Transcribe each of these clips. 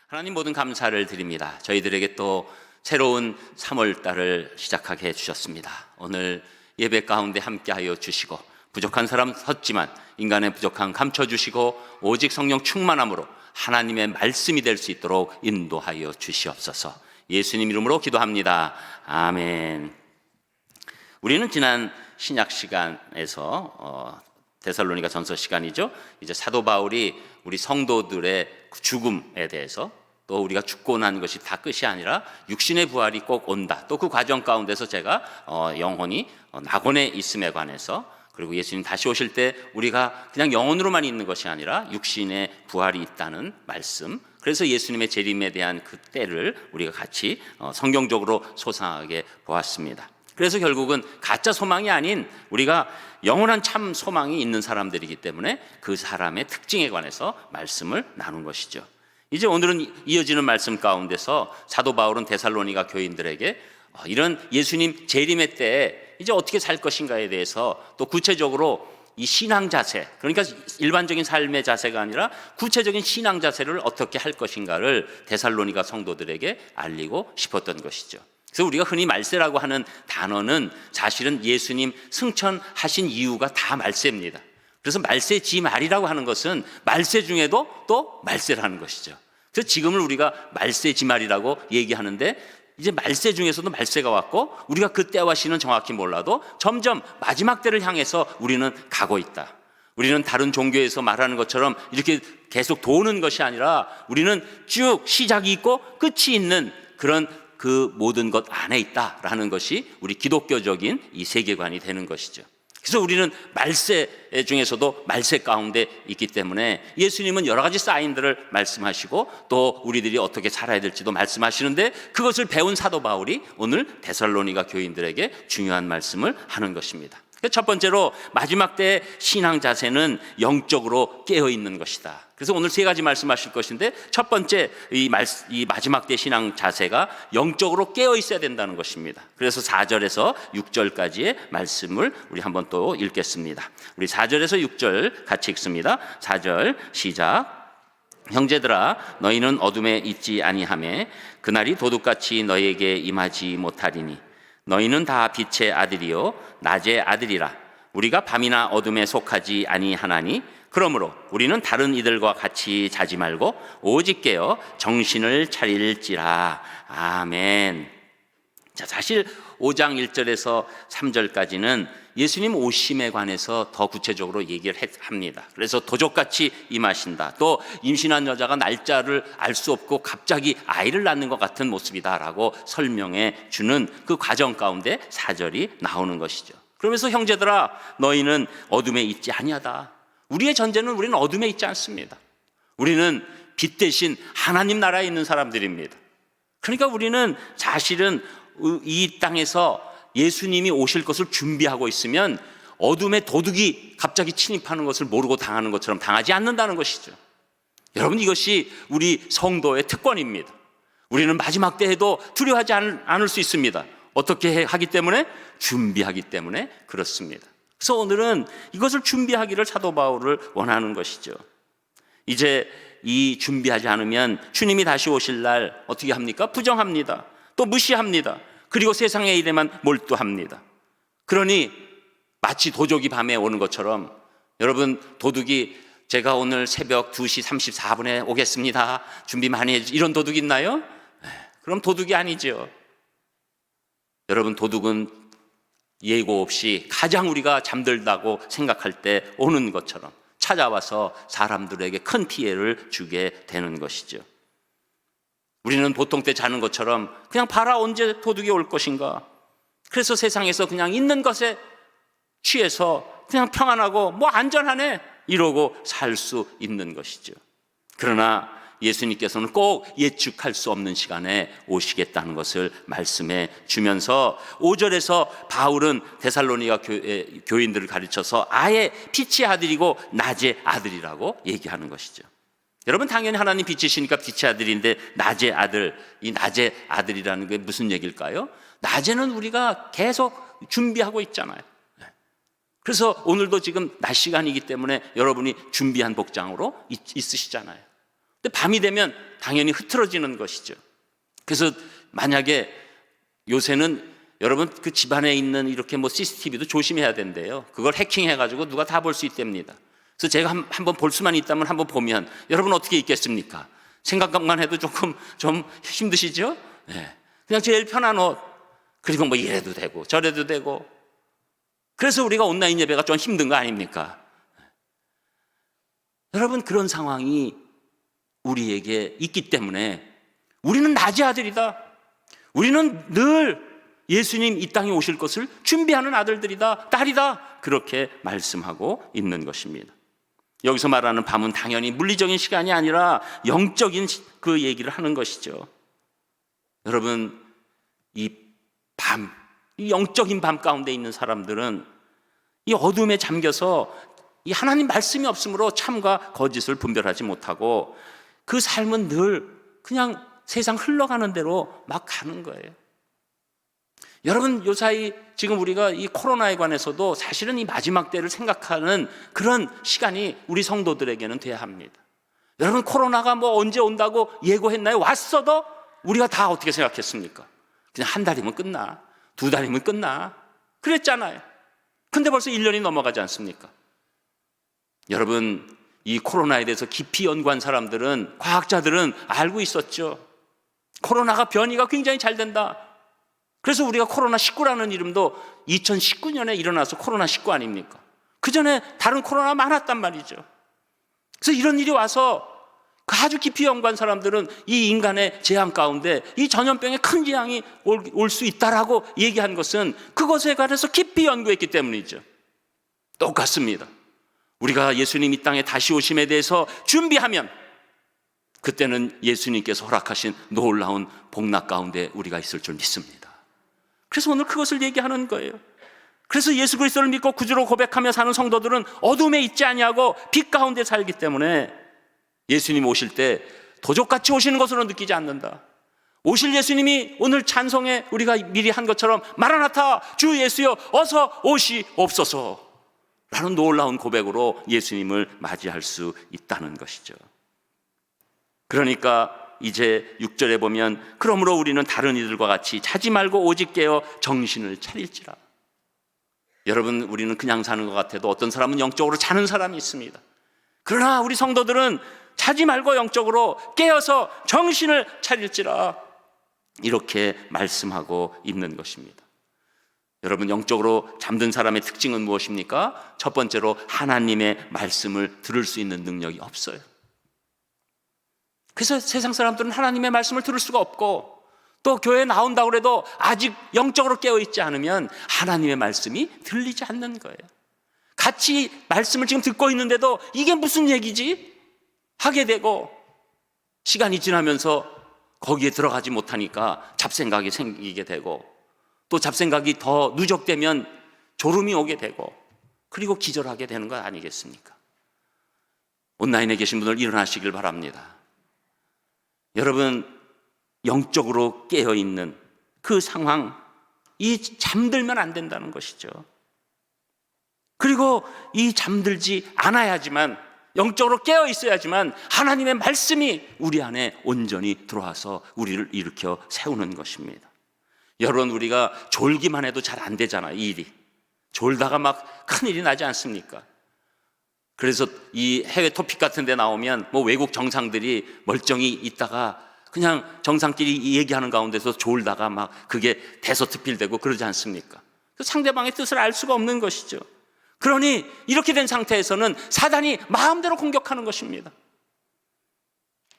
하나님, 모든 감사를 드립니다. 저희들에게 또 새로운 3월 달을 시작하게 해주셨습니다. 오늘 예배 가운데 함께하여 주시고, 부족한 사람 섰지만 인간의 부족함 감춰주시고, 오직 성령 충만함으로 하나님의 말씀이 될 수 있도록 인도하여 주시옵소서. 예수님 이름으로 기도합니다. 아멘. 우리는 지난 신약 시간에서 데살로니가 전서 시간이죠. 이제 사도 바울이 우리 성도들의 죽음에 대해서, 또 우리가 죽고 난 것이 다 끝이 아니라 육신의 부활이 꼭 온다, 또 그 과정 가운데서 제가 영혼이 낙원에 있음에 관해서, 그리고 예수님 다시 오실 때 우리가 그냥 영혼으로만 있는 것이 아니라 육신의 부활이 있다는 말씀, 그래서 예수님의 재림에 대한 그 때를 우리가 같이 성경적으로 소상하게 보았습니다. 그래서 결국은 가짜 소망이 아닌 우리가 영원한 참 소망이 있는 사람들이기 때문에 그 사람의 특징에 관해서 말씀을 나눈 것이죠. 이제 오늘은 이어지는 말씀 가운데서 사도 바울은 데살로니가 교인들에게 이런 예수님 재림의 때에 이제 어떻게 살 것인가에 대해서, 또 구체적으로 이 신앙 자세, 그러니까 일반적인 삶의 자세가 아니라 구체적인 신앙 자세를 어떻게 할 것인가를 데살로니가 성도들에게 알리고 싶었던 것이죠. 그래서 우리가 흔히 말세라고 하는 단어는 사실은 예수님 승천하신 이유가 다 말세입니다. 그래서 말세지말이라고 하는 것은 말세 중에도 또 말세라는 것이죠. 그래서 지금을 우리가 말세지말이라고 얘기하는데, 이제 말세 중에서도 말세가 왔고, 우리가 그 때와 시는 정확히 몰라도 점점 마지막 때를 향해서 우리는 가고 있다. 우리는 다른 종교에서 말하는 것처럼 이렇게 계속 도는 것이 아니라 우리는 쭉 시작이 있고 끝이 있는 그런 그 모든 것 안에 있다라는 것이 우리 기독교적인 이 세계관이 되는 것이죠. 그래서 우리는 말세 중에서도 말세 가운데 있기 때문에 예수님은 여러 가지 사인들을 말씀하시고, 또 우리들이 어떻게 살아야 될지도 말씀하시는데, 그것을 배운 사도 바울이 오늘 데살로니가 교인들에게 중요한 말씀을 하는 것입니다. 첫 번째로, 마지막 때의 신앙 자세는 영적으로 깨어있는 것이다. 그래서 오늘 세 가지 말씀하실 것인데, 첫 번째, 이 마지막 때 신앙 자세가 영적으로 깨어있어야 된다는 것입니다. 그래서 4절에서 6절까지의 말씀을 우리 한번 또 읽겠습니다. 우리 4절에서 6절 같이 읽습니다. 4절 시작. 형제들아, 너희는 어둠에 있지 아니하매 그날이 도둑같이 너희에게 임하지 못하리니, 너희는 다 빛의 아들이요 낮의 아들이라. 우리가 밤이나 어둠에 속하지 아니하나니, 그러므로 우리는 다른 이들과 같이 자지 말고 오직 깨어 정신을 차릴지라. 아멘. 자, 사실 5장 1절에서 3절까지는 예수님 오심에 관해서 더 구체적으로 얘기를 합니다. 그래서 도적같이 임하신다, 또 임신한 여자가 날짜를 알 수 없고 갑자기 아이를 낳는 것 같은 모습이다라고 설명해 주는 그 과정 가운데 4절이 나오는 것이죠. 그러면서 형제들아, 너희는 어둠에 있지 아니하다. 우리의 전제는 우리는 어둠에 있지 않습니다. 우리는 빛 대신 하나님 나라에 있는 사람들입니다. 그러니까 우리는 사실은 이 땅에서 예수님이 오실 것을 준비하고 있으면 어둠의 도둑이 갑자기 침입하는 것을 모르고 당하는 것처럼 당하지 않는다는 것이죠. 여러분, 이것이 우리 성도의 특권입니다. 우리는 마지막 때에도 두려워하지 않을 수 있습니다. 어떻게 하기 때문에? 준비하기 때문에 그렇습니다. 그래서 오늘은 이것을 준비하기를 사도 바울을 원하는 것이죠. 이제 이 준비하지 않으면 주님이 다시 오실 날 어떻게 합니까? 부정합니다. 또 무시합니다. 그리고 세상의 일에만 몰두합니다. 그러니 마치 도둑이 밤에 오는 것처럼, 여러분, 도둑이 제가 오늘 새벽 2시 34분에 오겠습니다, 준비 많이 해주세요, 이런 도둑 있나요? 그럼 도둑이 아니죠. 여러분, 도둑은 예고 없이 가장 우리가 잠들다고 생각할 때 오는 것처럼 찾아와서 사람들에게 큰 피해를 주게 되는 것이죠. 우리는 보통 때 자는 것처럼 그냥 봐라, 언제 도둑이 올 것인가. 그래서 세상에서 그냥 있는 것에 취해서 그냥 평안하고 뭐 안전하네 이러고 살 수 있는 것이죠. 그러나 예수님께서는 꼭 예측할 수 없는 시간에 오시겠다는 것을 말씀해 주면서 5절에서 바울은 데살로니가 교인들을 가르쳐서 아예 빛의 아들이고 낮의 아들이라고 얘기하는 것이죠. 여러분, 당연히 하나님 빛이시니까 빛의 아들인데 낮의 아들, 이 낮의 아들이라는 게 무슨 얘기일까요? 낮에는 우리가 계속 준비하고 있잖아요. 그래서 오늘도 지금 낮 시간이기 때문에 여러분이 준비한 복장으로 있으시잖아요. 근데 밤이 되면 당연히 흐트러지는 것이죠. 그래서 만약에 요새는 여러분 그 집안에 있는 이렇게 뭐 CCTV도 조심해야 된대요. 그걸 해킹해가지고 누가 다 볼 수 있답니다. 그래서 제가 한번 볼 수만 있다면 한번 보면 여러분 어떻게 있겠습니까? 생각만 해도 조금 좀 힘드시죠? 네. 그냥 제일 편한 옷, 그리고 뭐 이래도 되고 저래도 되고. 그래서 우리가 온라인 예배가 좀 힘든 거 아닙니까? 여러분 그런 상황이 우리에게 있기 때문에 우리는 낮의 아들이다. 우리는 늘 예수님 이 땅에 오실 것을 준비하는 아들들이다, 딸이다. 그렇게 말씀하고 있는 것입니다. 여기서 말하는 밤은 당연히 물리적인 시간이 아니라 영적인 그 얘기를 하는 것이죠. 여러분 이 밤, 이 영적인 밤 가운데 있는 사람들은 이 어둠에 잠겨서 이 하나님 말씀이 없으므로 참과 거짓을 분별하지 못하고 그 삶은 늘 그냥 세상 흘러가는 대로 막 가는 거예요. 여러분 요사이 지금 우리가 이 코로나에 관해서도 사실은 이 마지막 때를 생각하는 그런 시간이 우리 성도들에게는 돼야 합니다. 여러분 코로나가 뭐 언제 온다고 예고했나요? 왔어도 우리가 다 어떻게 생각했습니까? 그냥 한 달이면 끝나, 두 달이면 끝나 그랬잖아요. 근데 벌써 1년이 넘어가지 않습니까? 여러분 이 코로나에 대해서 깊이 연구한 사람들은, 과학자들은 알고 있었죠. 코로나가 변이가 굉장히 잘 된다. 그래서 우리가 코로나19라는 이름도 2019년에 일어나서 코로나19 아닙니까? 그 전에 다른 코로나 많았단 말이죠. 그래서 이런 일이 와서 아주 깊이 연구한 사람들은 이 인간의 재앙 가운데 이 전염병의 큰 재앙이 올 수 있다라고 얘기한 것은 그것에 관해서 깊이 연구했기 때문이죠. 똑같습니다. 우리가 예수님 이 땅에 다시 오심에 대해서 준비하면 그때는 예수님께서 허락하신 놀라운 복락 가운데 우리가 있을 줄 믿습니다. 그래서 오늘 그것을 얘기하는 거예요. 그래서 예수 그리스도를 믿고 구주로 고백하며 사는 성도들은 어둠에 있지 아니하고 빛 가운데 살기 때문에 예수님 오실 때 도적같이 오시는 것으로 느끼지 않는다. 오실 예수님이 오늘 찬송에 우리가 미리 한 것처럼 마라나타 주 예수여 어서 오시옵소서 라는 놀라운 고백으로 예수님을 맞이할 수 있다는 것이죠. 그러니까 이제 6절에 보면 그러므로 우리는 다른 이들과 같이 자지 말고 오직 깨어 정신을 차릴지라. 여러분 우리는 그냥 사는 것 같아도 어떤 사람은 영적으로 자는 사람이 있습니다. 그러나 우리 성도들은 자지 말고 영적으로 깨어서 정신을 차릴지라 이렇게 말씀하고 있는 것입니다. 여러분 영적으로 잠든 사람의 특징은 무엇입니까? 첫 번째로 하나님의 말씀을 들을 수 있는 능력이 없어요. 그래서 세상 사람들은 하나님의 말씀을 들을 수가 없고 또 교회에 나온다고 해도 아직 영적으로 깨어있지 않으면 하나님의 말씀이 들리지 않는 거예요. 같이 말씀을 지금 듣고 있는데도 이게 무슨 얘기지? 하게 되고 시간이 지나면서 거기에 들어가지 못하니까 잡생각이 생기게 되고 또 잡생각이 더 누적되면 졸음이 오게 되고 그리고 기절하게 되는 것 아니겠습니까? 온라인에 계신 분들 일어나시길 바랍니다. 여러분 영적으로 깨어있는 그 상황, 이 잠들면 안 된다는 것이죠. 그리고 이 잠들지 않아야지만 영적으로 깨어 있어야지만 하나님의 말씀이 우리 안에 온전히 들어와서 우리를 일으켜 세우는 것입니다. 여러분 우리가 졸기만 해도 잘 안 되잖아요. 이 일이 졸다가 막 큰일이 나지 않습니까? 그래서 이 해외 토픽 같은 데 나오면 뭐 외국 정상들이 멀쩡히 있다가 그냥 정상끼리 얘기하는 가운데서 졸다가 막 그게 대서특필되고 그러지 않습니까? 상대방의 뜻을 알 수가 없는 것이죠. 그러니 이렇게 된 상태에서는 사단이 마음대로 공격하는 것입니다.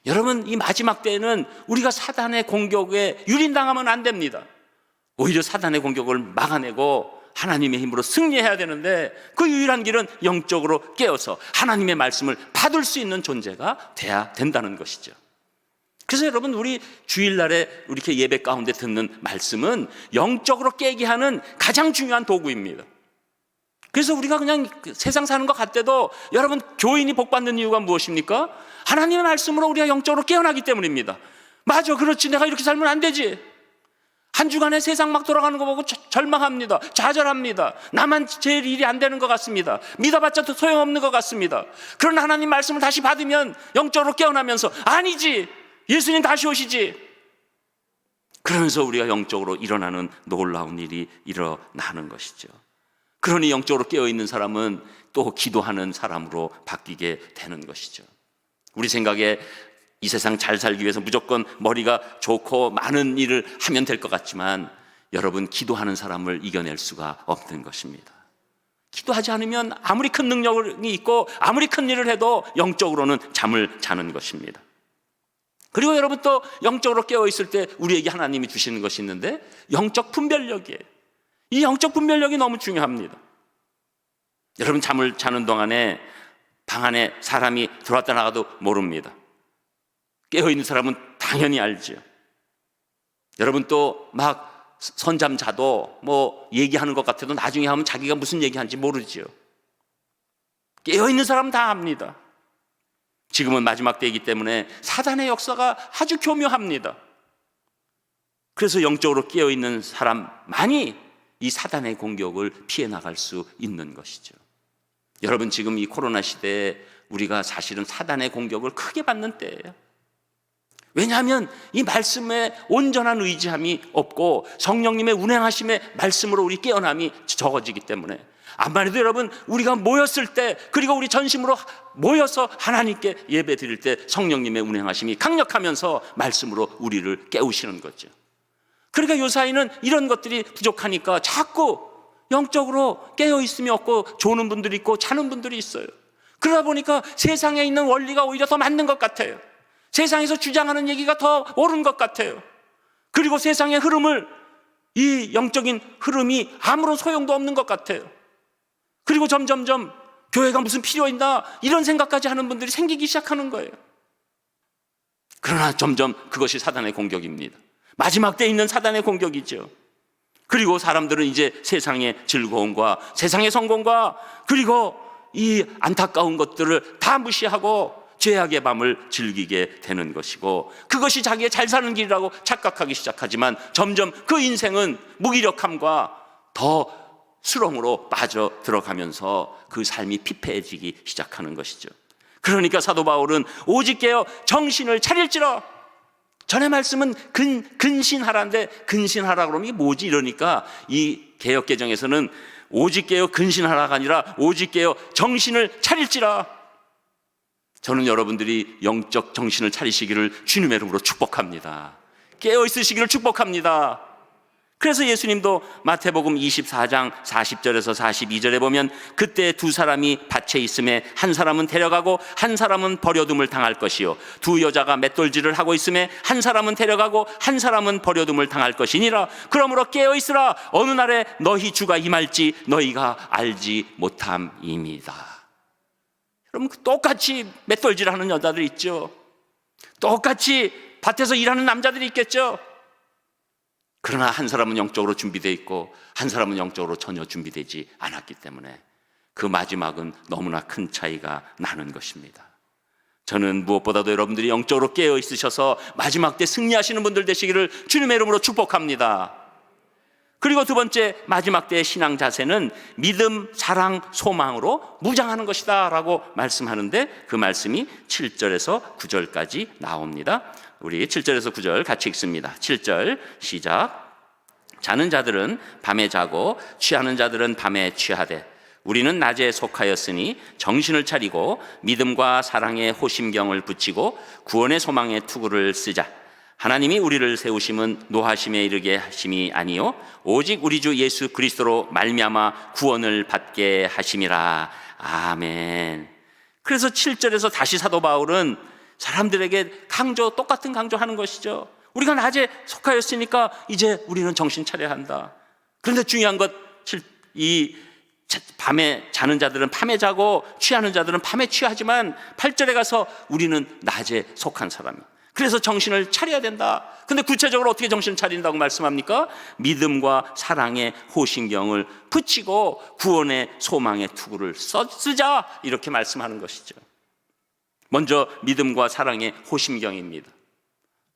여러분 이 마지막 때에는 우리가 사단의 공격에 유린당하면 안 됩니다. 오히려 사단의 공격을 막아내고 하나님의 힘으로 승리해야 되는데 그 유일한 길은 영적으로 깨어서 하나님의 말씀을 받을 수 있는 존재가 돼야 된다는 것이죠. 그래서 여러분 우리 주일날에 이렇게 예배 가운데 듣는 말씀은 영적으로 깨게 하는 가장 중요한 도구입니다. 그래서 우리가 그냥 세상 사는 것 같아도 여러분 교인이 복받는 이유가 무엇입니까? 하나님의 말씀으로 우리가 영적으로 깨어나기 때문입니다. 맞아, 그렇지, 내가 이렇게 살면 안 되지. 한 주간에 세상 막 돌아가는 거 보고 절망합니다. 좌절합니다. 나만 제일 일이 안 되는 것 같습니다. 믿어봤자 소용없는 것 같습니다. 그런 하나님 말씀을 다시 받으면 영적으로 깨어나면서 아니지, 예수님 다시 오시지. 그러면서 우리가 영적으로 일어나는 놀라운 일이 일어나는 것이죠. 그러니 영적으로 깨어있는 사람은 또 기도하는 사람으로 바뀌게 되는 것이죠. 우리 생각에 이 세상 잘 살기 위해서 무조건 머리가 좋고 많은 일을 하면 될 것 같지만 여러분, 기도하는 사람을 이겨낼 수가 없는 것입니다. 기도하지 않으면 아무리 큰 능력이 있고 아무리 큰 일을 해도 영적으로는 잠을 자는 것입니다. 그리고 여러분, 또 영적으로 깨어있을 때 우리에게 하나님이 주시는 것이 있는데 영적 분별력이에요. 이 영적 분별력이 너무 중요합니다. 여러분, 잠을 자는 동안에 방 안에 사람이 들어왔다 나가도 모릅니다. 깨어있는 사람은 당연히 알죠. 여러분, 또 막 선잠 자도 뭐 얘기하는 것 같아도 나중에 하면 자기가 무슨 얘기하는지 모르죠. 깨어있는 사람은 다 압니다. 지금은 마지막 때이기 때문에 사단의 역사가 아주 교묘합니다. 그래서 영적으로 깨어있는 사람만이 이 사단의 공격을 피해 나갈 수 있는 것이죠. 여러분, 지금 이 코로나 시대에 우리가 사실은 사단의 공격을 크게 받는 때예요. 왜냐하면 이 말씀에 온전한 의지함이 없고 성령님의 운행하심의 말씀으로 우리 깨어남이 적어지기 때문에, 암만 해도 여러분, 우리가 모였을 때, 그리고 우리 전심으로 모여서 하나님께 예배 드릴 때 성령님의 운행하심이 강력하면서 말씀으로 우리를 깨우시는 거죠. 그러니까 요사이는 이런 것들이 부족하니까 자꾸 영적으로 깨어있음이 없고 조는 분들이 있고 자는 분들이 있어요. 그러다 보니까 세상에 있는 원리가 오히려 더 맞는 것 같아요. 세상에서 주장하는 얘기가 더 옳은 것 같아요. 그리고 세상의 흐름을, 이 영적인 흐름이 아무런 소용도 없는 것 같아요. 그리고 점점점 교회가 무슨 필요 있나 이런 생각까지 하는 분들이 생기기 시작하는 거예요. 그러나 점점 그것이 사단의 공격입니다. 마지막 때에 있는 사단의 공격이죠. 그리고 사람들은 이제 세상의 즐거움과 세상의 성공과 그리고 이 안타까운 것들을 다 무시하고 죄악의 밤을 즐기게 되는 것이고, 그것이 자기의 잘 사는 길이라고 착각하기 시작하지만 점점 그 인생은 무기력함과 더 수렁으로 빠져 들어가면서 그 삶이 피폐해지기 시작하는 것이죠. 그러니까 사도 바울은 오직 깨어 정신을 차릴지라. 전의 말씀은 근신하라인데 근신하라 그러면 이게 뭐지 이러니까 이 개역개정에서는 오직 깨어 근신하라가 아니라 오직 깨어 정신을 차릴지라. 저는 여러분들이 영적 정신을 차리시기를 주님의 이름으로 축복합니다. 깨어 있으시기를 축복합니다. 그래서 예수님도 마태복음 24장 40절에서 42절에 보면 그때 두 사람이 밭에 있음에 한 사람은 데려가고 한 사람은 버려둠을 당할 것이요 두 여자가 맷돌질을 하고 있음에 한 사람은 데려가고 한 사람은 버려둠을 당할 것이니라. 그러므로 깨어 있으라. 어느 날에 너희 주가 임할지 너희가 알지 못함입니다. 그럼 똑같이 맷돌질하는 여자들 있죠. 똑같이 밭에서 일하는 남자들이 있겠죠. 그러나 한 사람은 영적으로 준비되어 있고 한 사람은 영적으로 전혀 준비되지 않았기 때문에 그 마지막은 너무나 큰 차이가 나는 것입니다. 저는 무엇보다도 여러분들이 영적으로 깨어 있으셔서 마지막 때 승리하시는 분들 되시기를 주님의 이름으로 축복합니다. 그리고 두 번째, 마지막 때의 신앙 자세는 믿음, 사랑, 소망으로 무장하는 것이다 라고 말씀하는데, 그 말씀이 7절에서 9절까지 나옵니다. 우리 7절에서 9절 같이 읽습니다. 7절 시작. 자는 자들은 밤에 자고 취하는 자들은 밤에 취하되 우리는 낮에 속하였으니 정신을 차리고 믿음과 사랑의 호심경을 붙이고 구원의 소망의 투구를 쓰자. 하나님이 우리를 세우심은 노하심에 이르게 하심이 아니요 오직 우리 주 예수 그리스도로 말미암아 구원을 받게 하심이라. 아멘. 그래서 7절에서 다시 사도 바울은 사람들에게 똑같은 강조하는 것이죠. 우리가 낮에 속하였으니까 이제 우리는 정신 차려야 한다. 그런데 중요한 것, 이 밤에 자는 자들은 밤에 자고 취하는 자들은 밤에 취하지만 8절에 가서 우리는 낮에 속한 사람이에요. 그래서 정신을 차려야 된다. 근데 구체적으로 어떻게 정신을 차린다고 말씀합니까? 믿음과 사랑의 호신경을 붙이고 구원의 소망의 투구를 쓰자, 이렇게 말씀하는 것이죠. 먼저 믿음과 사랑의 호심경입니다.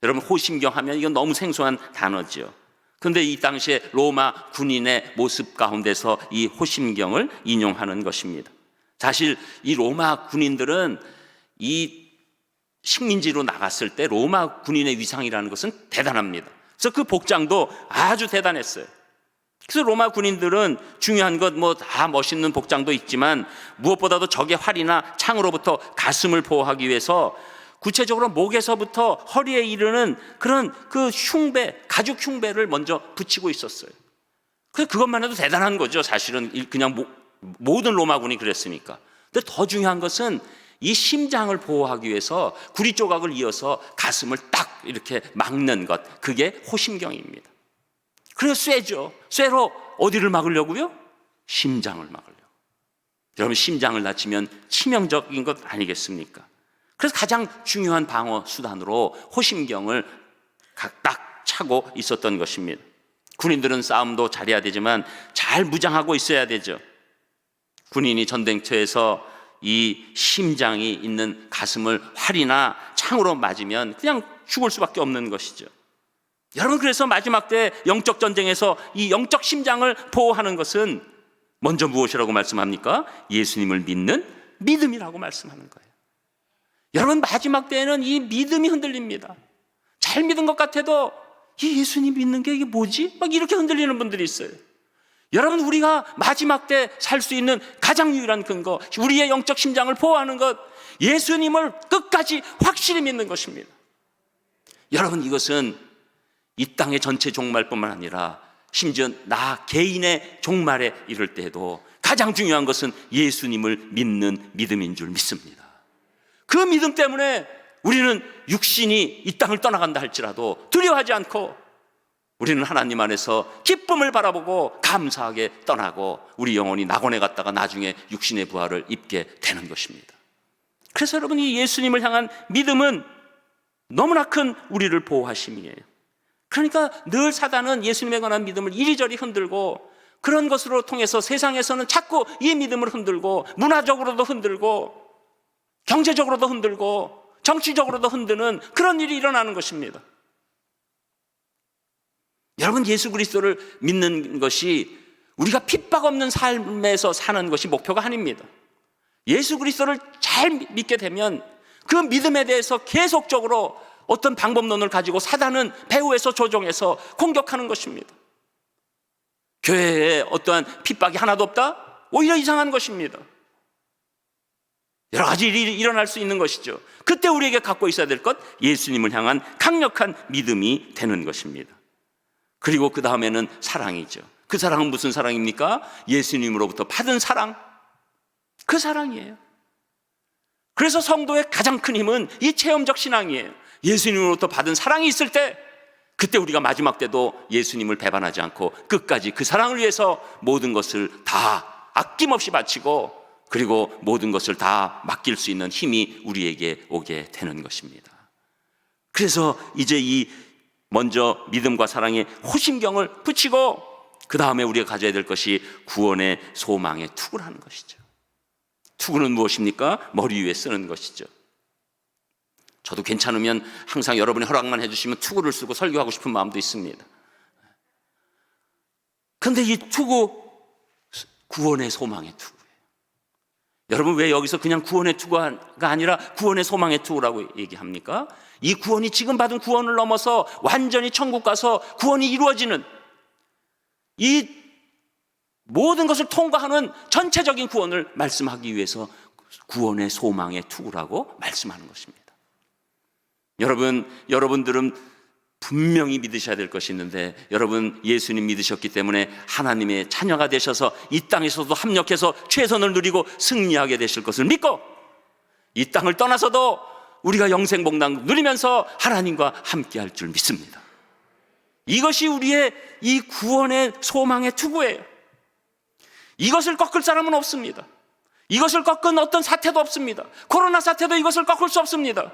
여러분, 호심경 하면 이건 너무 생소한 단어죠. 그런데 이 당시에 로마 군인의 모습 가운데서 이 호심경을 인용하는 것입니다. 사실 이 로마 군인들은 이 식민지로 나갔을 때 로마 군인의 위상이라는 것은 대단합니다. 그래서 그 복장도 아주 대단했어요. 그래서 로마 군인들은 중요한 것 뭐 다 멋있는 복장도 있지만 무엇보다도 적의 활이나 창으로부터 가슴을 보호하기 위해서 구체적으로 목에서부터 허리에 이르는 그런 그 흉배, 가죽 흉배를 먼저 붙이고 있었어요. 그것만 해도 대단한 거죠. 사실은 그냥 모든 로마군이 그랬으니까. 근데 더 중요한 것은 이 심장을 보호하기 위해서 구리 조각을 이어서 가슴을 딱 이렇게 막는 것, 그게 호심경입니다. 그래서 쇠죠. 쇠로 어디를 막으려고요? 심장을 막으려고. 여러분, 심장을 다치면 치명적인 것 아니겠습니까? 그래서 가장 중요한 방어 수단으로 호심경을 딱 차고 있었던 것입니다. 군인들은 싸움도 잘해야 되지만 잘 무장하고 있어야 되죠. 군인이 전쟁터에서 이 심장이 있는 가슴을 활이나 창으로 맞으면 그냥 죽을 수밖에 없는 것이죠. 여러분, 그래서 마지막 때 영적 전쟁에서 이 영적 심장을 보호하는 것은 먼저 무엇이라고 말씀합니까? 예수님을 믿는 믿음이라고 말씀하는 거예요. 여러분, 마지막 때에는 이 믿음이 흔들립니다. 잘 믿은 것 같아도 이 예수님 믿는 게 이게 뭐지? 막 이렇게 흔들리는 분들이 있어요. 여러분, 우리가 마지막 때 살 수 있는 가장 유일한 근거, 우리의 영적 심장을 보호하는 것, 예수님을 끝까지 확실히 믿는 것입니다. 여러분, 이것은 이 땅의 전체 종말뿐만 아니라 심지어 나 개인의 종말에 이를 때에도 가장 중요한 것은 예수님을 믿는 믿음인 줄 믿습니다. 그 믿음 때문에 우리는 육신이 이 땅을 떠나간다 할지라도 두려워하지 않고 우리는 하나님 안에서 기쁨을 바라보고 감사하게 떠나고 우리 영혼이 낙원에 갔다가 나중에 육신의 부활을 입게 되는 것입니다. 그래서 여러분, 이 예수님을 향한 믿음은 너무나 큰 우리를 보호하심이에요. 그러니까 늘 사단은 예수님에 관한 믿음을 이리저리 흔들고 그런 것으로 통해서 세상에서는 자꾸 이 믿음을 흔들고 문화적으로도 흔들고 경제적으로도 흔들고 정치적으로도 흔드는 그런 일이 일어나는 것입니다. 여러분, 예수 그리스도를 믿는 것이 우리가 핍박 없는 삶에서 사는 것이 목표가 아닙니다. 예수 그리스도를 잘 믿게 되면 그 믿음에 대해서 계속적으로 어떤 방법론을 가지고 사단은 배후에서 조종해서 공격하는 것입니다. 교회에 어떠한 핍박이 하나도 없다? 오히려 이상한 것입니다. 여러 가지 일이 일어날 수 있는 것이죠. 그때 우리에게 갖고 있어야 될 것, 예수님을 향한 강력한 믿음이 되는 것입니다. 그리고 그 다음에는 사랑이죠. 그 사랑은 무슨 사랑입니까? 예수님으로부터 받은 사랑, 그 사랑이에요. 그래서 성도의 가장 큰 힘은 이 체험적 신앙이에요. 예수님으로부터 받은 사랑이 있을 때, 그때 우리가 마지막 때도 예수님을 배반하지 않고 끝까지 그 사랑을 위해서 모든 것을 다 아낌없이 바치고 그리고 모든 것을 다 맡길 수 있는 힘이 우리에게 오게 되는 것입니다. 그래서 이제 이 먼저 믿음과 사랑에 호심경을 붙이고 그 다음에 우리가 가져야 될 것이 구원의 소망에 투구를 하는 것이죠. 투구는 무엇입니까? 머리 위에 쓰는 것이죠. 저도 괜찮으면 항상 여러분이 허락만 해주시면 투구를 쓰고 설교하고 싶은 마음도 있습니다. 그런데 이 투구, 구원의 소망의 투구예요. 여러분, 왜 여기서 그냥 구원의 투구가 아니라 구원의 소망의 투구라고 얘기합니까? 이 구원이 지금 받은 구원을 넘어서 완전히 천국 가서 구원이 이루어지는 이 모든 것을 통과하는 전체적인 구원을 말씀하기 위해서 구원의 소망의 투구라고 말씀하는 것입니다. 여러분들은 분명히 믿으셔야 될 것이 있는데, 여러분 예수님 믿으셨기 때문에 하나님의 자녀가 되셔서 이 땅에서도 합력해서 최선을 누리고 승리하게 되실 것을 믿고, 이 땅을 떠나서도 우리가 영생복락 누리면서 하나님과 함께할 줄 믿습니다. 이것이 우리의 이 구원의 소망의 투구예요. 이것을 꺾을 사람은 없습니다. 이것을 꺾은 어떤 사태도 없습니다. 코로나 사태도 이것을 꺾을 수 없습니다.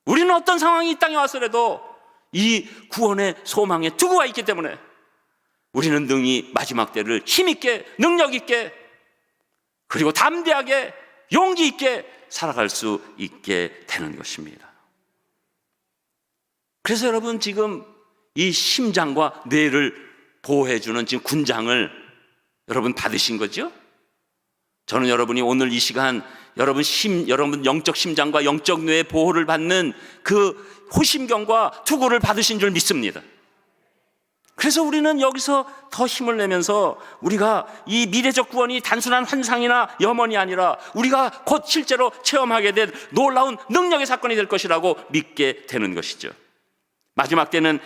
우리는 어떤 상황이 이 땅에 왔으라도 이 구원의 소망의 투구가 있기 때문에 우리는 능히 마지막 때를 힘있게, 능력있게, 그리고 담대하게, 용기있게 살아갈 수 있게 되는 것입니다. 그래서 여러분, 지금 이 심장과 뇌를 보호해주는 지금 군장을 여러분 받으신 거죠? 저는 여러분이 오늘 이 시간 여러분 영적 심장과 영적 뇌의 보호를 받는 그 호심경과 투구를 받으신 줄 믿습니다. 그래서 우리는 여기서 더 힘을 내면서 우리가 이 미래적 구원이 단순한 환상이나 염원이 아니라 우리가 곧 실제로 체험하게 될 놀라운 능력의 사건이 될 것이라고 믿게 되는 것이죠. 마지막 때는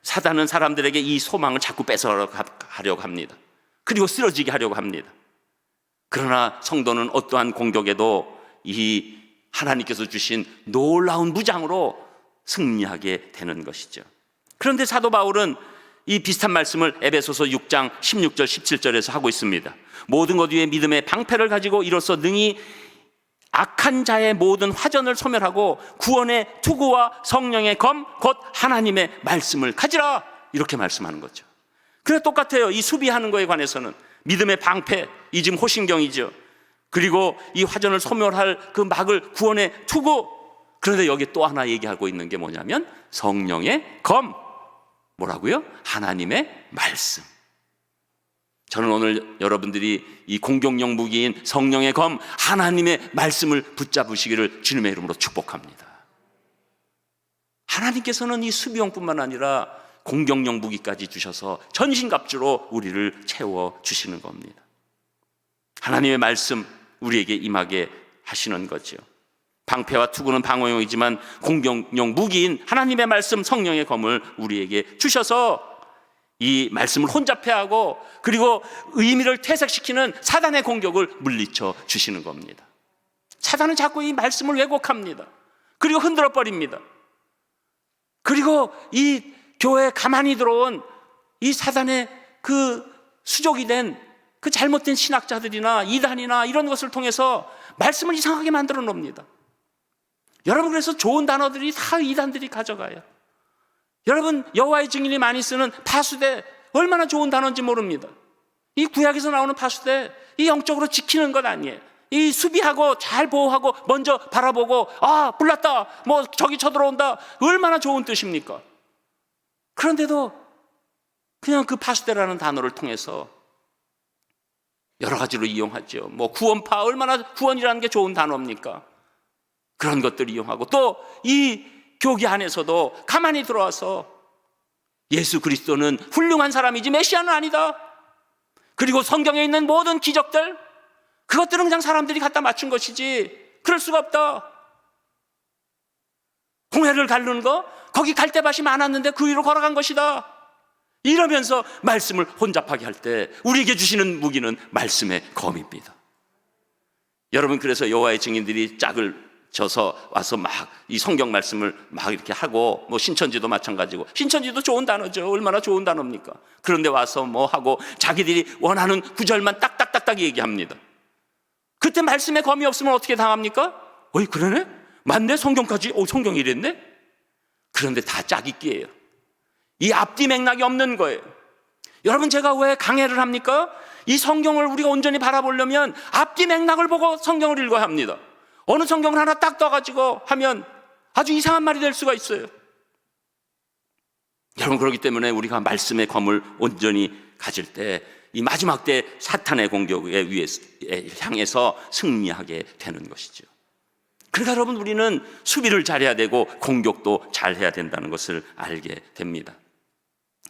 사단은 사람들에게 이 소망을 자꾸 뺏어가려고 합니다. 그리고 쓰러지게 하려고 합니다. 그러나 성도는 어떠한 공격에도 이 하나님께서 주신 놀라운 무장으로 승리하게 되는 것이죠. 그런데 사도 바울은 이 비슷한 말씀을 에베소서 6장 16절 17절에서 하고 있습니다. 모든 것 위에 믿음의 방패를 가지고 이로써 능히 악한 자의 모든 화전을 소멸하고 구원의 투구와 성령의 검 곧 하나님의 말씀을 가지라, 이렇게 말씀하는 거죠. 그래 똑같아요. 이 수비하는 거에 관해서는 믿음의 방패, 이 지금 호신경이죠. 그리고 이 화전을 소멸할 그 막을 구원의 투구. 그런데 여기 또 하나 얘기하고 있는 게 뭐냐면 성령의 검. 뭐라고요? 하나님의 말씀. 저는 오늘 여러분들이 이 공격용 무기인 성령의 검, 하나님의 말씀을 붙잡으시기를 주님의 이름으로 축복합니다. 하나님께서는 이 수비용뿐만 아니라 공격용 무기까지 주셔서 전신갑주로 우리를 채워주시는 겁니다. 하나님의 말씀 우리에게 임하게 하시는 거죠. 방패와 투구는 방어용이지만 공격용 무기인 하나님의 말씀 성령의 검을 우리에게 주셔서 이 말씀을 혼잡해하고 그리고 의미를 퇴색시키는 사단의 공격을 물리쳐 주시는 겁니다. 사단은 자꾸 이 말씀을 왜곡합니다. 그리고 흔들어 버립니다. 그리고 이 교회에 가만히 들어온 이 사단의 그 수족이 된 그 잘못된 신학자들이나 이단이나 이런 것을 통해서 말씀을 이상하게 만들어 놓습니다. 여러분, 그래서 좋은 단어들이 다 이단들이 가져가요. 여러분, 여호와의 증인이 많이 쓰는 파수대, 얼마나 좋은 단어인지 모릅니다. 이 구약에서 나오는 파수대, 이 영적으로 지키는 것 아니에요. 이 수비하고 잘 보호하고 먼저 바라보고, 아, 불났다, 뭐 적이 쳐들어온다, 얼마나 좋은 뜻입니까? 그런데도 그냥 그 파수대라는 단어를 통해서 여러 가지로 이용하죠. 뭐 구원파, 얼마나 구원이라는 게 좋은 단어입니까? 그런 것들을 이용하고 또 이 교계 안에서도 가만히 들어와서 예수 그리스도는 훌륭한 사람이지 메시아는 아니다. 그리고 성경에 있는 모든 기적들, 그것들은 그냥 사람들이 갖다 맞춘 것이지 그럴 수가 없다. 홍해를 가르는 거, 거기 갈대밭이 많았는데 그 위로 걸어간 것이다. 이러면서 말씀을 혼잡하게 할 때 우리에게 주시는 무기는 말씀의 검입니다. 여러분, 그래서 여호와의 증인들이 짝을 져서 와서 막 이 성경 말씀을 막 이렇게 하고, 뭐 신천지도 마찬가지고, 신천지도 좋은 단어죠. 얼마나 좋은 단어입니까? 그런데 와서 뭐 하고 자기들이 원하는 구절만 딱딱딱딱 얘기합니다. 그때 말씀의 검이 없으면 어떻게 당합니까? 어이, 그러네? 맞네? 성경까지? 성경이 이랬네? 그런데 다 짜깁기예요. 이 앞뒤 맥락이 없는 거예요. 여러분, 제가 왜 강해를 합니까? 이 성경을 우리가 온전히 바라보려면 앞뒤 맥락을 보고 성경을 읽어야 합니다. 어느 성경을 하나 딱 떠가지고 하면 아주 이상한 말이 될 수가 있어요. 여러분, 그렇기 때문에 우리가 말씀의 검을 온전히 가질 때 이 마지막 때 사탄의 공격에 향해서 승리하게 되는 것이죠. 그러니까 여러분, 우리는 수비를 잘해야 되고 공격도 잘해야 된다는 것을 알게 됩니다.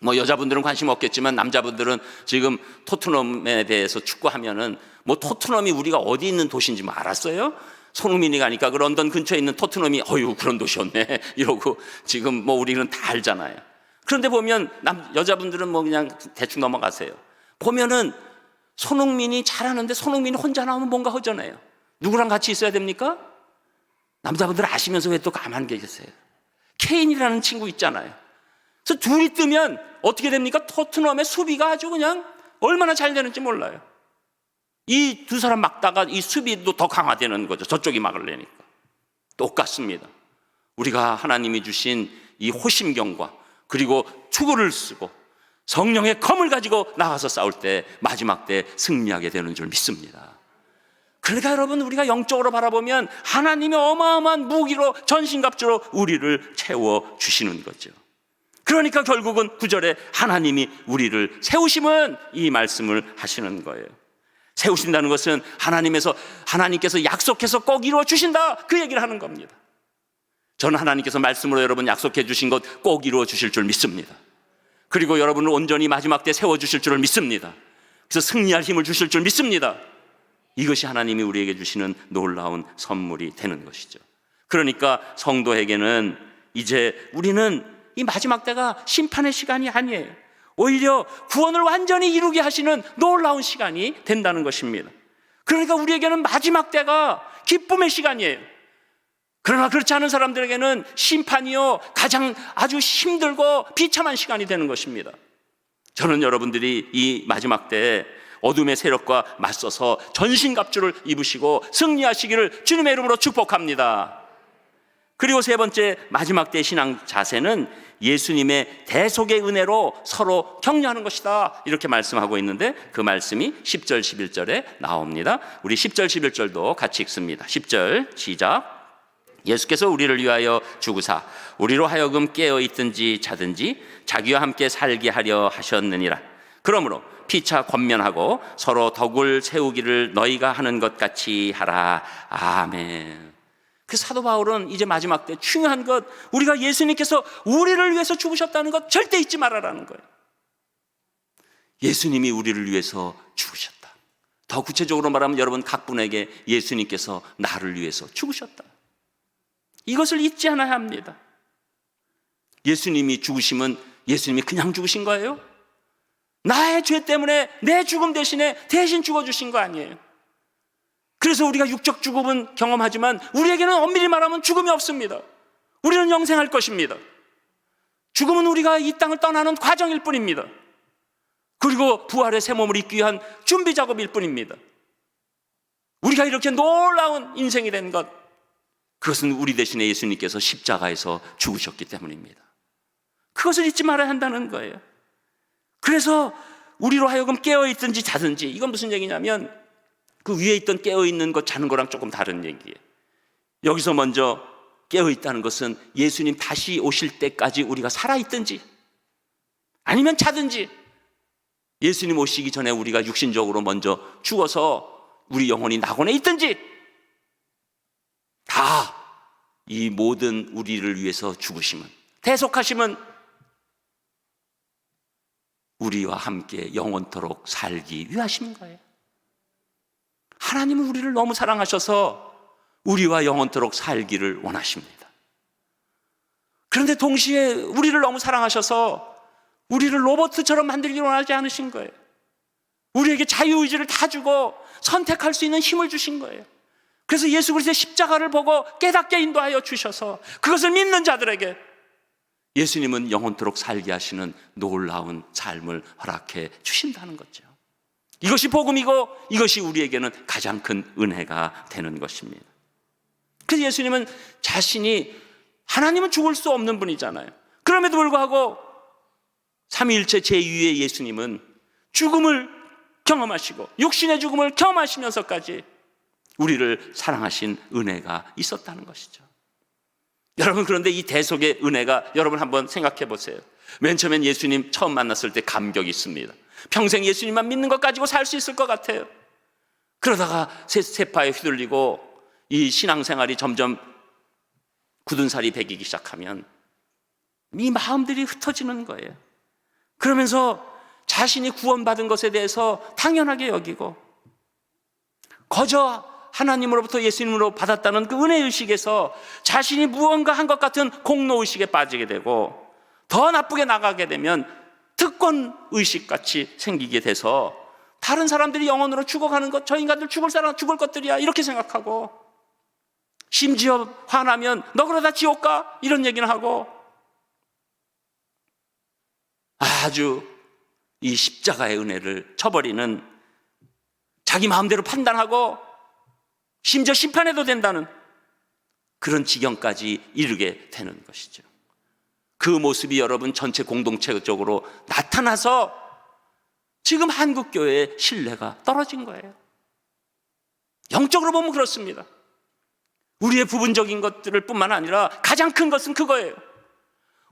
뭐 여자분들은 관심 없겠지만 남자분들은 지금 토트넘에 대해서 축구하면은 뭐 토트넘이 우리가 어디 있는 도시인지 뭐 알았어요? 손흥민이 가니까 그 런던 근처에 있는 토트넘이 어휴 그런 도시였네 이러고 지금 뭐 우리는 다 알잖아요. 그런데 보면 여자분들은 뭐 그냥 대충 넘어가세요. 보면은 손흥민이 잘하는데 손흥민이 혼자 나오면 뭔가 허전해요. 누구랑 같이 있어야 됩니까? 남자분들 아시면서 왜 또 가만히 계세요? 케인이라는 친구 있잖아요. 그래서 둘이 뜨면 어떻게 됩니까? 토트넘의 수비가 아주 그냥 얼마나 잘 되는지 몰라요. 이 두 사람 막다가 이 수비도 더 강화되는 거죠. 저쪽이 막으려니까. 똑같습니다. 우리가 하나님이 주신 이 호심경과 그리고 투구를 쓰고 성령의 검을 가지고 나가서 싸울 때 마지막 때 승리하게 되는 줄 믿습니다. 그러니까 여러분, 우리가 영적으로 바라보면 하나님의 어마어마한 무기로 전신갑주로 우리를 채워주시는 거죠. 그러니까 결국은 9절에 하나님이 우리를 세우심은 이 말씀을 하시는 거예요. 세우신다는 것은 하나님께서 약속해서 꼭 이루어 주신다, 그 얘기를 하는 겁니다. 저는 하나님께서 말씀으로 여러분 약속해 주신 것 꼭 이루어 주실 줄 믿습니다. 그리고 여러분을 온전히 마지막 때 세워 주실 줄을 믿습니다. 그래서 승리할 힘을 주실 줄 믿습니다. 이것이 하나님이 우리에게 주시는 놀라운 선물이 되는 것이죠. 그러니까 성도에게는 이제 우리는 이 마지막 때가 심판의 시간이 아니에요. 오히려 구원을 완전히 이루게 하시는 놀라운 시간이 된다는 것입니다. 그러니까 우리에게는 마지막 때가 기쁨의 시간이에요. 그러나 그렇지 않은 사람들에게는 심판이요, 가장 아주 힘들고 비참한 시간이 되는 것입니다. 저는 여러분들이 이 마지막 때에 어둠의 세력과 맞서서 전신갑주를 입으시고 승리하시기를 주님의 이름으로 축복합니다. 그리고 세 번째, 마지막 때 신앙 자세는 예수님의 대속의 은혜로 서로 격려하는 것이다, 이렇게 말씀하고 있는데 그 말씀이 10절 11절에 나옵니다. 우리 10절 11절도 같이 읽습니다. 10절 시작. 예수께서 우리를 위하여 죽으사 우리로 하여금 깨어있든지 자든지 자기와 함께 살게 하려 하셨느니라. 그러므로 피차 권면하고 서로 덕을 세우기를 너희가 하는 것 같이 하라. 아멘. 그 사도 바울은 이제 마지막 때 중요한 것, 우리가 예수님께서 우리를 위해서 죽으셨다는 것 절대 잊지 말아라는 거예요. 예수님이 우리를 위해서 죽으셨다. 더 구체적으로 말하면 여러분 각 분에게 예수님께서 나를 위해서 죽으셨다, 이것을 잊지 않아야 합니다. 예수님이 죽으시면 예수님이 그냥 죽으신 거예요? 나의 죄 때문에 내 죽음 대신에 대신 죽어주신 거 아니에요. 그래서 우리가 육적 죽음은 경험하지만 우리에게는 엄밀히 말하면 죽음이 없습니다. 우리는 영생할 것입니다. 죽음은 우리가 이 땅을 떠나는 과정일 뿐입니다. 그리고 부활의 새 몸을 입기 위한 준비 작업일 뿐입니다. 우리가 이렇게 놀라운 인생이 된 것, 그것은 우리 대신에 예수님께서 십자가에서 죽으셨기 때문입니다. 그것을 잊지 말아야 한다는 거예요. 그래서 우리로 하여금 깨어있든지 자든지, 이건 무슨 얘기냐면 그 위에 있던 깨어있는 것 자는 거랑 조금 다른 얘기예요. 여기서 먼저 깨어있다는 것은 예수님 다시 오실 때까지 우리가 살아있든지 아니면 자든지, 예수님 오시기 전에 우리가 육신적으로 먼저 죽어서 우리 영혼이 낙원에 있든지, 다 이 모든 우리를 위해서 죽으심은, 대속하심은 우리와 함께 영원토록 살기 위하심인 거예요. 하나님은 우리를 너무 사랑하셔서 우리와 영원토록 살기를 원하십니다. 그런데 동시에 우리를 너무 사랑하셔서 우리를 로봇처럼 만들기를 원하지 않으신 거예요. 우리에게 자유의지를 다 주고 선택할 수 있는 힘을 주신 거예요. 그래서 예수 그리스도의 십자가를 보고 깨닫게 인도하여 주셔서 그것을 믿는 자들에게 예수님은 영원토록 살게 하시는 놀라운 삶을 허락해 주신다는 거죠. 이것이 복음이고 이것이 우리에게는 가장 큰 은혜가 되는 것입니다. 그래서 예수님은 자신이, 하나님은 죽을 수 없는 분이잖아요. 그럼에도 불구하고 삼위일체 제2의 예수님은 죽음을 경험하시고 육신의 죽음을 경험하시면서까지 우리를 사랑하신 은혜가 있었다는 것이죠. 여러분, 그런데 이 대속의 은혜가, 여러분 한번 생각해 보세요. 맨 처음엔 예수님 처음 만났을 때 감격이 있습니다. 평생 예수님만 믿는 것 가지고 살 수 있을 것 같아요. 그러다가 세파에 휘둘리고 이 신앙생활이 점점 굳은 살이 배기기 시작하면 이 마음들이 흩어지는 거예요. 그러면서 자신이 구원받은 것에 대해서 당연하게 여기고 거저 하나님으로부터 예수님으로 받았다는 그 은혜의식에서 자신이 무언가 한 것 같은 공로의식에 빠지게 되고, 더 나쁘게 나가게 되면 특권의식같이 생기게 돼서 다른 사람들이 영원으로 죽어가는 것, 저 인간들 죽을 사람 죽을 것들이야, 이렇게 생각하고, 심지어 화나면 너 그러다 지옥 가, 이런 얘기는 하고, 아주 이 십자가의 은혜를 쳐버리는, 자기 마음대로 판단하고 심지어 심판해도 된다는 그런 지경까지 이르게 되는 것이죠. 그 모습이 여러분 전체 공동체적으로 나타나서 지금 한국교회의 신뢰가 떨어진 거예요. 영적으로 보면 그렇습니다. 우리의 부분적인 것들을 뿐만 아니라 가장 큰 것은 그거예요.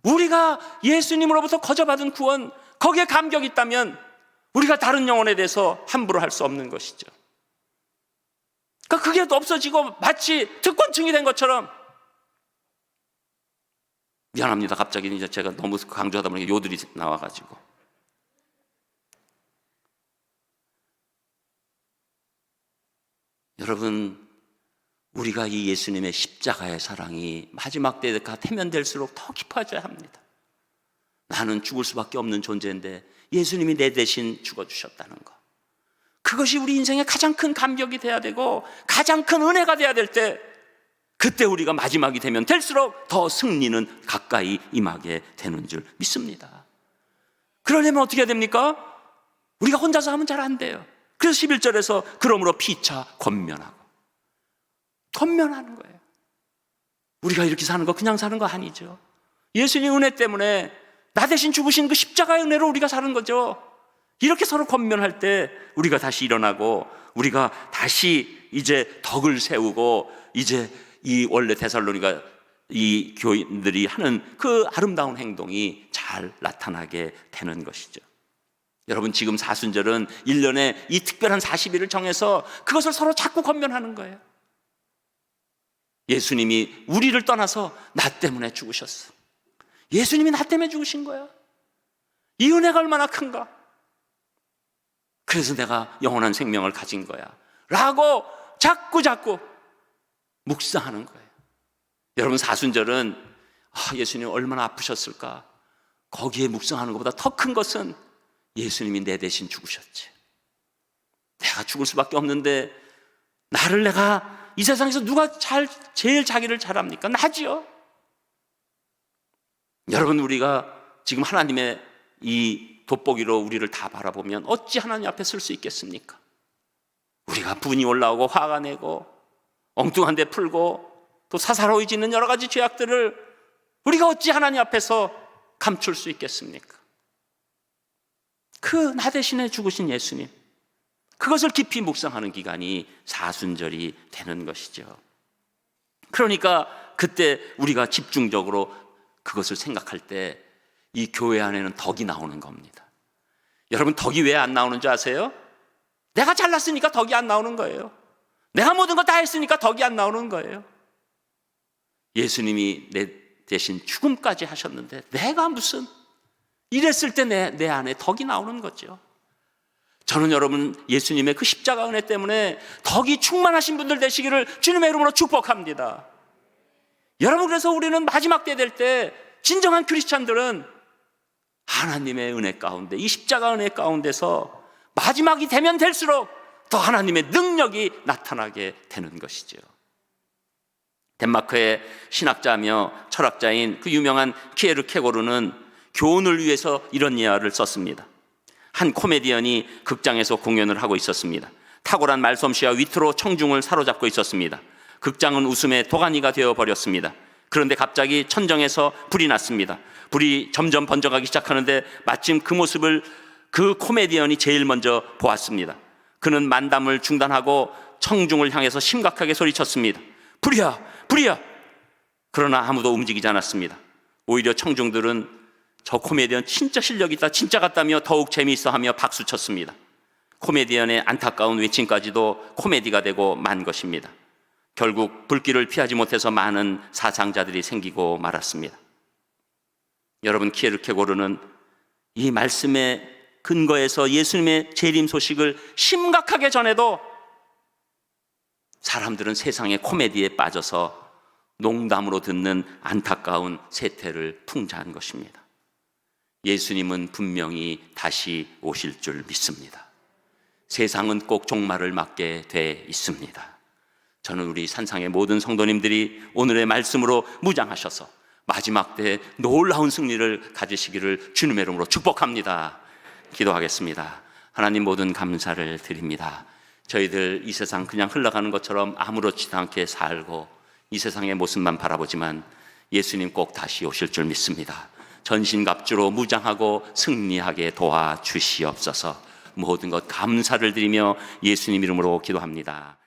우리가 예수님으로부터 거저받은 구원, 거기에 감격이 있다면 우리가 다른 영혼에 대해서 함부로 할 수 없는 것이죠. 그러니까 그게 또 없어지고 마치 특권층이 된 것처럼. 미안합니다. 갑자기 이제 제가 너무 강조하다 보니까 요들이 나와가지고. 여러분, 우리가 이 예수님의 십자가의 사랑이 마지막 때가 태면될수록 더 깊어져야 합니다. 나는 죽을 수밖에 없는 존재인데 예수님이 내 대신 죽어주셨다는 거, 그것이 우리 인생의 가장 큰 감격이 돼야 되고 가장 큰 은혜가 돼야 될 때, 그때 우리가 마지막이 되면 될수록 더 승리는 가까이 임하게 되는 줄 믿습니다. 그러려면 어떻게 해야 됩니까? 우리가 혼자서 하면 잘 안 돼요. 그래서 11절에서 그러므로 피차 권면하고, 권면하는 거예요. 우리가 이렇게 사는 거 그냥 사는 거 아니죠. 예수님 은혜 때문에 나 대신 죽으신 그 십자가의 은혜로 우리가 사는 거죠. 이렇게 서로 권면할 때 우리가 다시 일어나고, 우리가 다시 이제 덕을 세우고, 이제 이 원래 데살로니가 이 교인들이 하는 그 아름다운 행동이 잘 나타나게 되는 것이죠. 여러분, 지금 사순절은 1년에 이 특별한 40일을 정해서 그것을 서로 자꾸 권면하는 거예요. 예수님이 우리를 떠나서 나 때문에 죽으셨어. 예수님이 나 때문에 죽으신 거야. 이 은혜가 얼마나 큰가. 그래서 내가 영원한 생명을 가진 거야 라고 자꾸 묵상하는 거예요. 여러분, 사순절은 예수님 얼마나 아프셨을까, 거기에 묵상하는 것보다 더 큰 것은 예수님이 내 대신 죽으셨지. 내가 죽을 수밖에 없는데 나를, 내가 이 세상에서 누가 제일 자기를 잘합니까? 나지요. 여러분, 우리가 지금 하나님의 이 돋보기로 우리를 다 바라보면 어찌 하나님 앞에 설 수 있겠습니까? 우리가 분이 올라오고 화가 내고 엉뚱한 데 풀고 또 사사로워지는 여러 가지 죄악들을 우리가 어찌 하나님 앞에서 감출 수 있겠습니까? 그 나 대신에 죽으신 예수님, 그것을 깊이 묵상하는 기간이 사순절이 되는 것이죠. 그러니까 그때 우리가 집중적으로 그것을 생각할 때 이 교회 안에는 덕이 나오는 겁니다. 여러분, 덕이 왜 안 나오는 줄 아세요? 내가 잘났으니까 덕이 안 나오는 거예요. 내가 모든 거 다 했으니까 덕이 안 나오는 거예요. 예수님이 내 대신 죽음까지 하셨는데 내가 무슨, 이랬을 때 내 안에 덕이 나오는 거죠. 저는 여러분, 예수님의 그 십자가 은혜 때문에 덕이 충만하신 분들 되시기를 주님의 이름으로 축복합니다. 여러분, 그래서 우리는 마지막 때 될 때 진정한 크리스찬들은 하나님의 은혜 가운데, 이 십자가 은혜 가운데서 마지막이 되면 될수록 더 하나님의 능력이 나타나게 되는 것이죠. 덴마크의 신학자며 철학자인 그 유명한 키에르케고르는 교훈을 위해서 이런 예화를 썼습니다. 한 코미디언이 극장에서 공연을 하고 있었습니다. 탁월한 말솜씨와 위트로 청중을 사로잡고 있었습니다. 극장은 웃음의 도가니가 되어버렸습니다. 그런데 갑자기 천정에서 불이 났습니다. 불이 점점 번져가기 시작하는데 마침 그 모습을 그 코미디언이 제일 먼저 보았습니다. 그는 만담을 중단하고 청중을 향해서 심각하게 소리쳤습니다. 불이야, 불이야! 그러나 아무도 움직이지 않았습니다. 오히려 청중들은 저 코미디언 진짜 실력 있다, 진짜 같다며 더욱 재미있어하며 박수쳤습니다. 코미디언의 안타까운 외침까지도 코미디가 되고 만 것입니다. 결국 불길을 피하지 못해서 많은 사상자들이 생기고 말았습니다. 여러분, 키에르케고르는 이 말씀의 근거에서 예수님의 재림 소식을 심각하게 전해도 사람들은 세상의 코미디에 빠져서 농담으로 듣는 안타까운 세태를 풍자한 것입니다. 예수님은 분명히 다시 오실 줄 믿습니다. 세상은 꼭 종말을 맞게 돼 있습니다. 저는 우리 산상의 모든 성도님들이 오늘의 말씀으로 무장하셔서 마지막 때 놀라운 승리를 가지시기를 주님의 이름으로 축복합니다. 기도하겠습니다. 하나님, 모든 감사를 드립니다. 저희들 이 세상 그냥 흘러가는 것처럼 아무렇지도 않게 살고 이 세상의 모습만 바라보지만 예수님 꼭 다시 오실 줄 믿습니다. 전신갑주로 무장하고 승리하게 도와주시옵소서. 모든 것 감사를 드리며 예수님 이름으로 기도합니다.